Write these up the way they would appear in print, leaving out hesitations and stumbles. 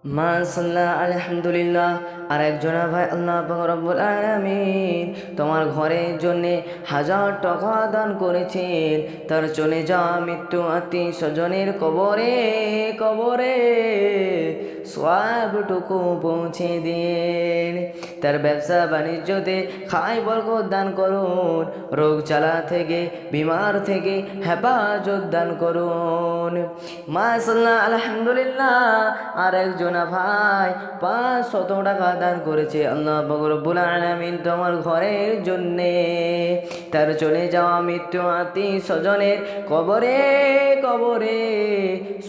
মাশাআল্লাহ, আলহামদুলিল্লাহ। আর একজনা ভাই, আল্লাহ পাক রব্বুল আলামিন তোমার ঘরের জন্যে 1000 টাকা দান করেছেন। তার চলে যাওয়া মৃত্যু আত্মীয় স্বজনের কবরে কবরে সওয়াবটুকু পৌঁছে দিন। তার ব্যবসা বাণিজ্যতে খায় বরকত দান করুন। রোগ জ্বালা থেকে, বিমার থেকে হেফাজত দান করুন। মাশাআল্লাহ, আলহামদুলিল্লাহ। আর একজনা ভাই 500 টাকা দান করেছে। আল্লাহ পাক রব্বুল আলামিন তোমার ঘরের জন্যে তার চলে যাওয়া মৃত্যু আত্মীয় স্বজনের কবরে কবরে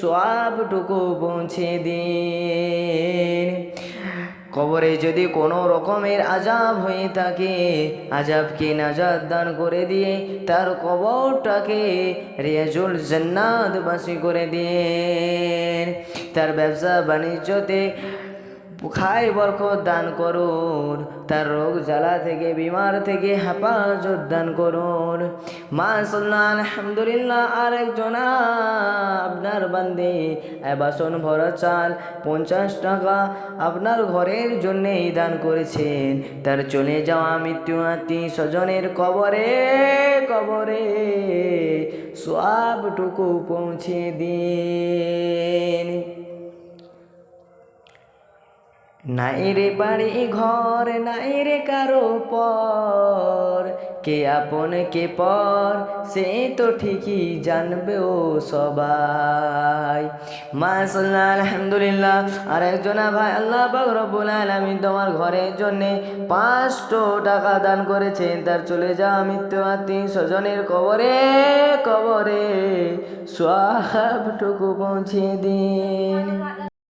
সওয়াবটুকু পৌঁছে দিন। কবরে যদি কোনো রকমের আযাব হয়ে থাকে, আযাবকে নাজাত দান করে দিয়ে তার কবরটাকে রিয়াজুল জান্নাতবাসী করে দিন। তার ব্যবসা বাণিজ্যতে খায় বরকত দান করুন। তার রোগ জ্বালা থেকে, বিমার থেকে হেফাজত দান করুন। মাশাআল্লাহ, আলহামদুলিল্লাহ। আর একজনা আপনার বান্দে বাসন ভরা চাল 50 টাকা আপনার ঘরের জন্যেই দান করেছেন। তার চলে যাওয়া মৃত্যু আত্মীয় স্বজনের কবরে কবরে সওয়াবটুকু পৌঁছে দিন। নাই রে বাড়ি ঘর, নাই রে কারো পর, কে আপন কে পর সে তো ঠিকই জানবে ও সবাই। মাশাআল্লাহ, আলহামদুলিল্লাহ। আর একজনা ভাই, আল্লাহ পাক রব্বুল আলামিন তোমার ঘরের জন্যে 500 টাকা দান করেছেন। তার চলে যাওয়া মৃত্যু আত্মীয় স্বজনের কবরে কবরে সওয়াবটুকু পৌঁছে দিন।